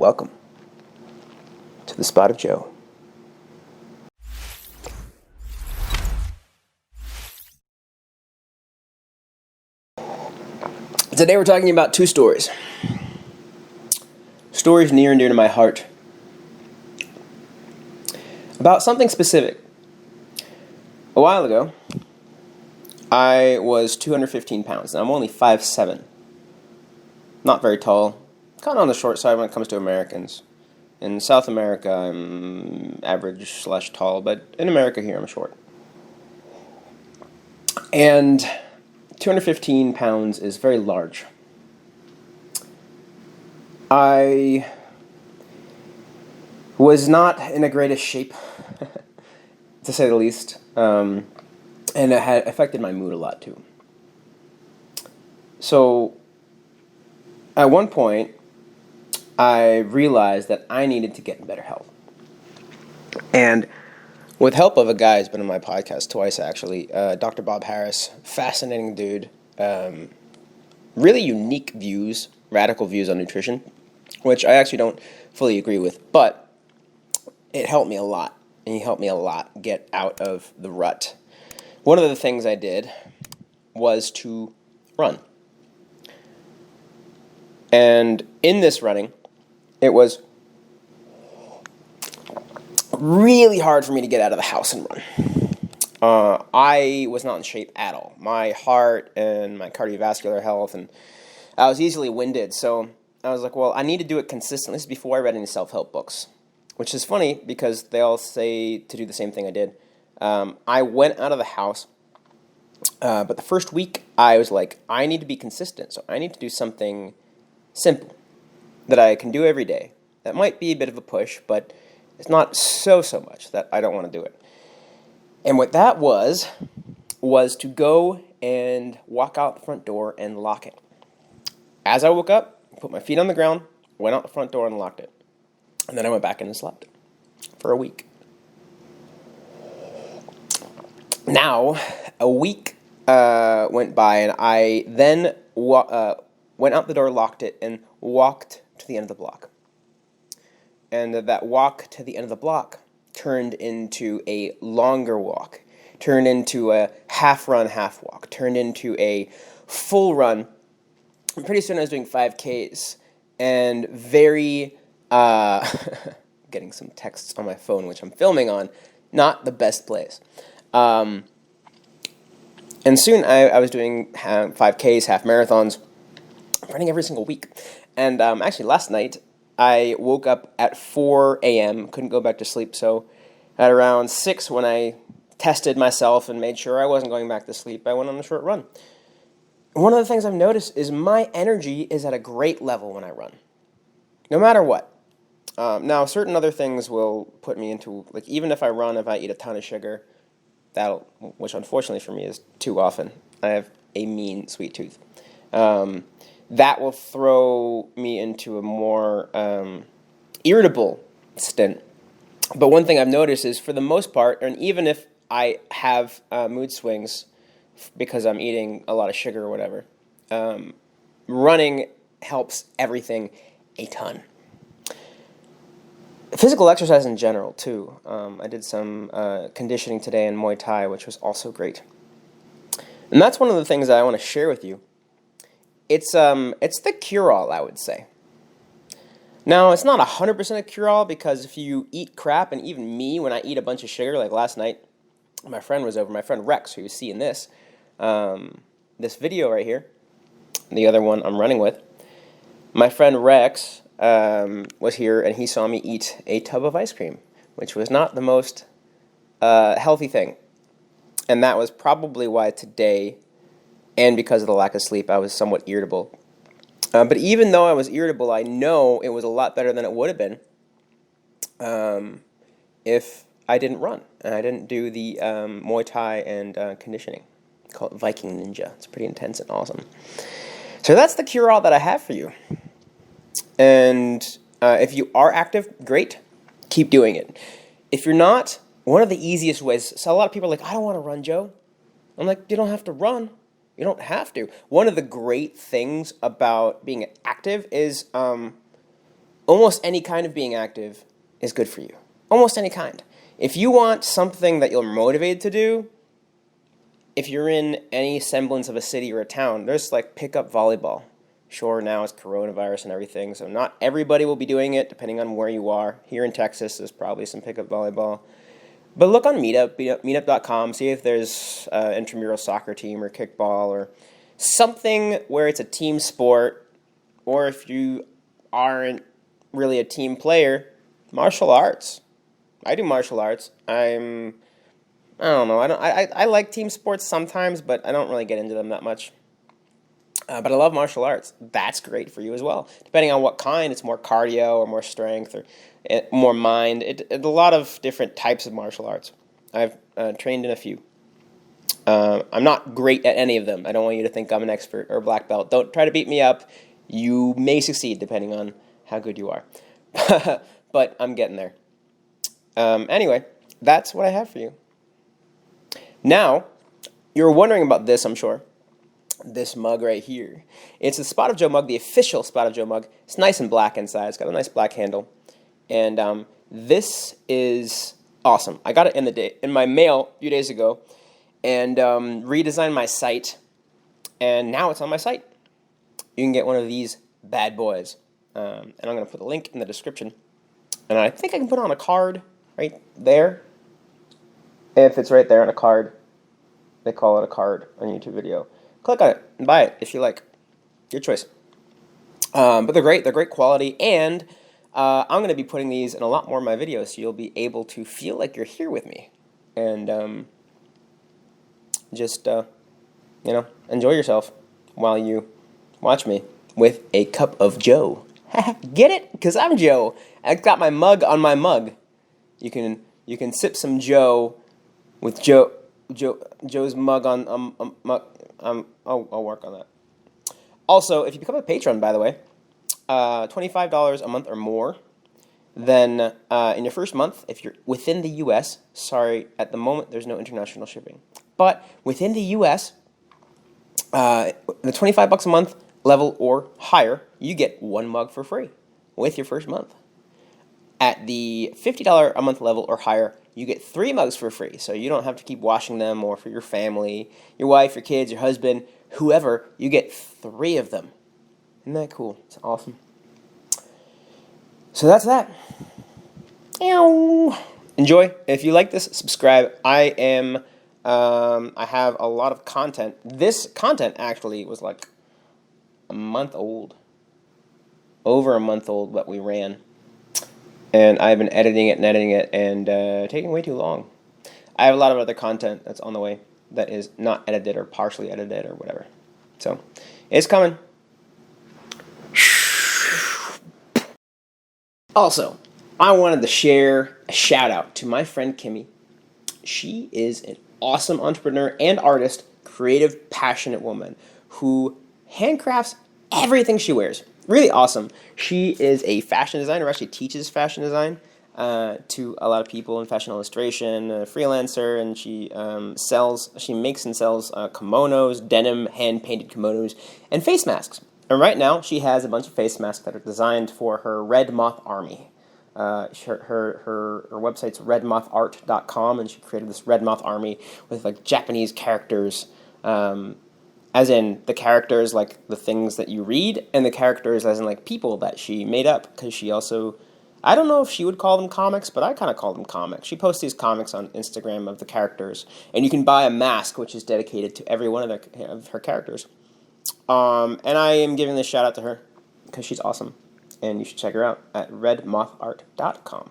Welcome to the Spot of Joe. Today we're talking about two stories. Stories near and dear to my heart. About something specific. A while ago, I was 215 pounds, and I'm only 5'7". Not very tall. Kind of on the short side when it comes to Americans. In South America, I'm average/tall, but in America here, I'm short. And 215 pounds is very large. I was not in the greatest shape, to say the least, and it had affected my mood a lot too. So, at one point, I realized that I needed to get in better health. And with help of a guy who's been on my podcast twice, actually, Dr. Bob Harris, fascinating dude, really unique views, radical views on nutrition, which I actually don't fully agree with, but it helped me a lot, and he helped me a lot get out of the rut. One of the things I did was to run. And in this running, it was really hard for me to get out of the house and run. I was not in shape at all. My heart and my cardiovascular health, and I was easily winded. So I was like, well, I need to do it consistently. This is before I read any self-help books, which is funny because they all say to do the same thing I did. I went out of the house, but the first week I was like, I need to be consistent. So I need to do something simple that I can do every day. That might be a bit of a push, but it's not so much that I don't want to do it. And what that was to go and walk out the front door and lock it. As I woke up, put my feet on the ground, went out the front door and locked it. And then I went back in and slept for a week. Now, a week went by, and I then went out the door, locked it, and walked to the end of the block. And that walk to the end of the block turned into a longer walk, turned into a half run, half walk, turned into a full run. And pretty soon I was doing 5Ks, and very, getting some texts on my phone, which I'm filming on, not the best place. And soon I was doing 5Ks, half marathons, running every single week. And actually last night, I woke up at 4 a.m., couldn't go back to sleep, so at around 6 when I tested myself and made sure I wasn't going back to sleep, I went on a short run. One of the things I've noticed is my energy is at a great level when I run, no matter what. Now, certain other things will put me into, like, even if I run, if I eat a ton of sugar, which unfortunately for me is too often. I have a mean sweet tooth. That will throw me into a more irritable stint. But one thing I've noticed is, for the most part, and even if I have mood swings because I'm eating a lot of sugar or whatever, running helps everything a ton. Physical exercise in general, too. I did some conditioning today in Muay Thai, which was also great. And that's one of the things that I want to share with you. It's the cure-all, I would say. Now, it's not 100% a cure-all, because if you eat crap, and even me, when I eat a bunch of sugar, like last night, my friend was over, my friend Rex, who you see in this video right here, the other one I'm running with. My friend Rex was here, and he saw me eat a tub of ice cream, which was not the most healthy thing. And that was probably why today, and because of the lack of sleep, I was somewhat irritable. But even though I was irritable, I know it was a lot better than it would have been if I didn't run and I didn't do the Muay Thai and conditioning. Call it Viking Ninja. It's pretty intense and awesome. So that's the cure-all that I have for you. And if you are active, great. Keep doing it. If you're not, one of the easiest ways, so a lot of people are like, I don't want to run, Joe. I'm like, you don't have to run. You don't have to. One of the great things about being active is almost any kind of being active is good for you. Almost any kind. If you want something that you're motivated to do, if you're in any semblance of a city or a town, there's like pickup volleyball. Sure, now it's coronavirus and everything, so not everybody will be doing it, depending on where you are. Here in Texas, there's probably some pickup volleyball. But look on meetup.com, see if there's an intramural soccer team or kickball or something where it's a team sport, or if you aren't really a team player, martial arts. I do martial arts. I don't know. I like team sports sometimes, but I don't really get into them that much. But I love martial arts. That's great for you as well. Depending on what kind, it's more cardio or more strength or more mind. A lot of different types of martial arts. I've trained in a few. I'm not great at any of them. I don't want you to think I'm an expert or a black belt. Don't try to beat me up. You may succeed depending on how good you are. But I'm getting there. Anyway, that's what I have for you. Now, you're wondering about this, I'm sure. This mug right here. It's the Spot of Joe mug, the official Spot of Joe mug. It's nice and black inside. It's got a nice black handle. And this is awesome. I got it in my mail a few days ago and redesigned my site. And now it's on my site. You can get one of these bad boys. And I'm going to put the link in the description. And I think I can put it on a card right there. If it's right there on a card, they call it a card on YouTube video. Click on it and buy it if you like. Your choice. But they're great. They're great quality. And I'm going to be putting these in a lot more of my videos, so you'll be able to feel like you're here with me. And just, enjoy yourself while you watch me with a cup of Joe. Get it? Because I'm Joe. I got my mug on my mug. You can sip some Joe with Joe's mug on mug. I'll work on that. Also, if you become a patron, by the way, $25 a month or more, then in your first month, if you're within the U.S., sorry, at the moment there's no international shipping, but within the U.S., the $25 a month level or higher, you get one mug for free with your first month. At the $50 a month level or higher, you get 3 mugs for free, so you don't have to keep washing them, or for your family, your wife, your kids, your husband, whoever, you get 3 of them. Isn't that cool? It's awesome. So that's that. Enjoy. If you like this, subscribe. I have a lot of content. This content actually was like a month old. Over a month old, what we ran. And I've been editing it and taking way too long. I have a lot of other content that's on the way that is not edited or partially edited or whatever. So, it's coming. Also, I wanted to share a shout out to my friend Kimmy. She is an awesome entrepreneur and artist, creative, passionate woman who handcrafts everything she wears. Really awesome. She is a fashion designer, actually teaches fashion design to a lot of people in fashion illustration, a freelancer, and she makes and sells kimonos, denim, hand-painted kimonos, and face masks. And right now, she has a bunch of face masks that are designed for her Red Moth Army. Her website's redmothart.com, and she created this Red Moth Army with like Japanese characters, as in the characters like the things that you read, and the characters as in like people that she made up, because she also, I don't know if she would call them comics, but I kind of call them comics. She posts these comics on Instagram of the characters, and you can buy a mask which is dedicated to every one of her characters. And I am giving this shout out to her because she's awesome, and you should check her out at redmothart.com.